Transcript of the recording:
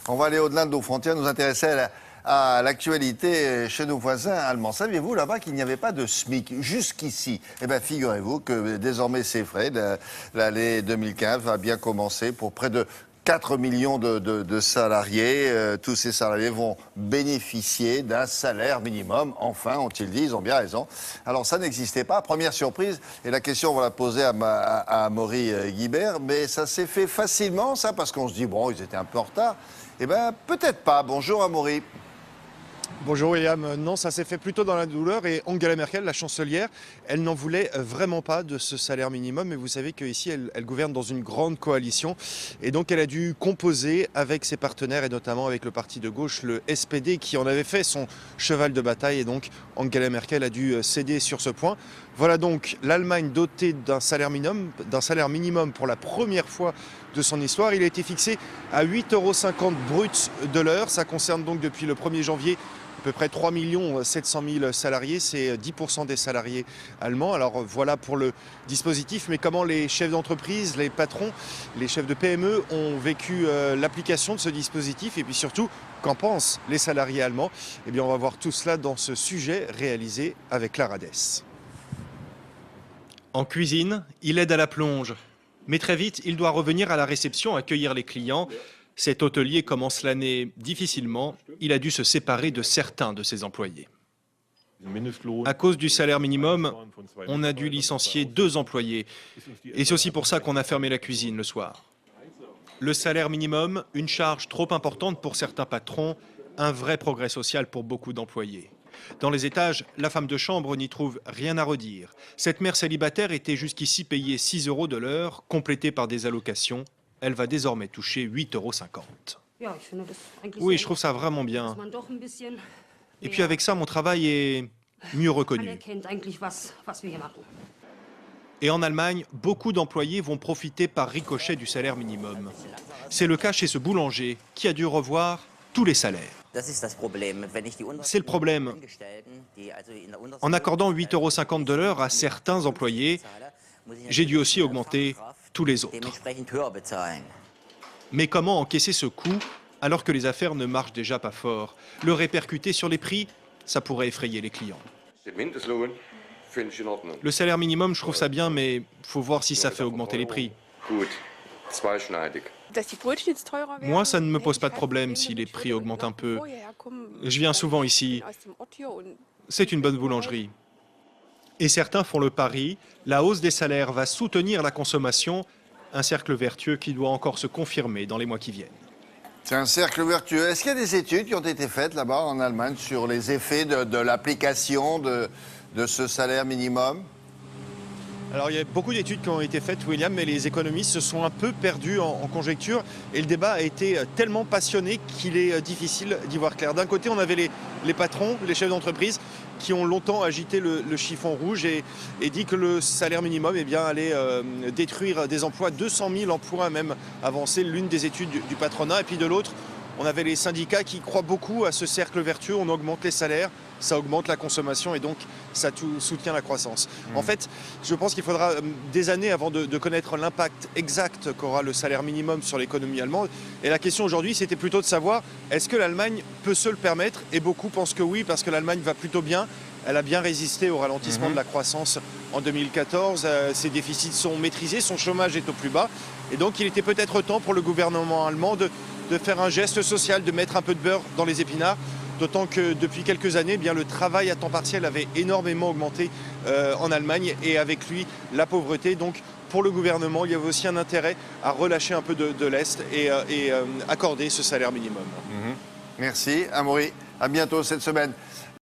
On va aller au-delà de nos frontières, nous intéresser à l'actualité chez nos voisins allemands. Saviez-vous là-bas qu'il n'y avait pas de SMIC jusqu'ici? Eh bien, figurez-vous que désormais c'est vrai. L'année 2015 va bien commencer pour près de 4 millions de salariés. Tous ces salariés vont bénéficier d'un salaire minimum. Enfin, ont-ils dit, ils ont bien raison. Alors, ça n'existait pas. Première surprise, et la question, on va la poser à Amaury Guibert, mais ça s'est fait facilement, ça, parce qu'on se dit, bon, ils étaient un peu en retard. Eh bien, peut-être pas. Bonjour, Amaury. Bonjour William, non, ça s'est fait plutôt dans la douleur et Angela Merkel, la chancelière, elle n'en voulait vraiment pas de ce salaire minimum, mais vous savez qu'ici elle gouverne dans une grande coalition et donc elle a dû composer avec ses partenaires et notamment avec le parti de gauche, le SPD, qui en avait fait son cheval de bataille et donc Angela Merkel a dû céder sur ce point. Voilà donc l'Allemagne dotée d'un salaire minimum pour la première fois de son histoire. Il a été fixé à 8,50 € brut de l'heure, ça concerne donc depuis le 1er janvier à peu près 3 700 000 salariés, c'est 10% des salariés allemands. Alors voilà pour le dispositif, mais comment les chefs d'entreprise, les patrons, les chefs de PME ont vécu l'application de ce dispositif et puis surtout, qu'en pensent les salariés allemands? Eh bien on va voir tout cela dans ce sujet réalisé avec Clara Dess. En cuisine, il aide à la plonge. Mais très vite, il doit revenir à la réception, accueillir les clients. Cet hôtelier commence l'année difficilement. Il a dû se séparer de certains de ses employés. À cause du salaire minimum, on a dû licencier 2 employés. Et c'est aussi pour ça qu'on a fermé la cuisine le soir. Le salaire minimum, une charge trop importante pour certains patrons, un vrai progrès social pour beaucoup d'employés. Dans les étages, la femme de chambre n'y trouve rien à redire. Cette mère célibataire était jusqu'ici payée 6 € de l'heure, complétée par des allocations. Elle va désormais toucher 8,50 €. Oui, je trouve ça vraiment bien. Et puis avec ça, mon travail est mieux reconnu. Et en Allemagne, beaucoup d'employés vont profiter par ricochet du salaire minimum. C'est le cas chez ce boulanger qui a dû revoir tous les salaires. C'est le problème. En accordant 8,50 € de l'heure à certains employés, j'ai dû aussi augmenter tous les autres. Mais comment encaisser ce coût alors que les affaires ne marchent déjà pas fort? Le répercuter sur les prix, ça pourrait effrayer les clients. Le salaire minimum, je trouve ça bien, mais il faut voir si ça fait augmenter les prix. Moi, ça ne me pose pas de problème si les prix augmentent un peu. Je viens souvent ici. C'est une bonne boulangerie. Et certains font le pari, la hausse des salaires va soutenir la consommation, un cercle vertueux qui doit encore se confirmer dans les mois qui viennent. C'est un cercle vertueux. Est-ce qu'il y a des études qui ont été faites là-bas en Allemagne sur les effets de l'application de ce salaire minimum? Alors il y a beaucoup d'études qui ont été faites, William, mais les économistes se sont un peu perdus en conjecture et le débat a été tellement passionné qu'il est difficile d'y voir clair. D'un côté, on avait les patrons, les chefs d'entreprise qui ont longtemps agité le chiffon rouge et dit que le salaire minimum allait détruire des emplois, 200 000 emplois même avancés, l'une des études du patronat. Et puis de l'autre, on avait les syndicats qui croient beaucoup à ce cercle vertueux, on augmente les salaires, ça augmente la consommation et donc ça soutient la croissance. En fait, je pense qu'il faudra des années avant de connaître l'impact exact qu'aura le salaire minimum sur l'économie allemande. Et la question aujourd'hui, c'était plutôt de savoir, est-ce que l'Allemagne peut se le permettre? Et beaucoup pensent que oui, parce que l'Allemagne va plutôt bien. Elle a bien résisté au ralentissement de la croissance en 2014. Ses déficits sont maîtrisés, son chômage est au plus bas. Et donc il était peut-être temps pour le gouvernement allemand de faire un geste social, de mettre un peu de beurre dans les épinards. D'autant que depuis quelques années, le travail à temps partiel avait énormément augmenté en Allemagne et avec lui la pauvreté. Donc pour le gouvernement, il y avait aussi un intérêt à relâcher un peu de l'Est et accorder ce salaire minimum. Merci, Amaury. À bientôt cette semaine.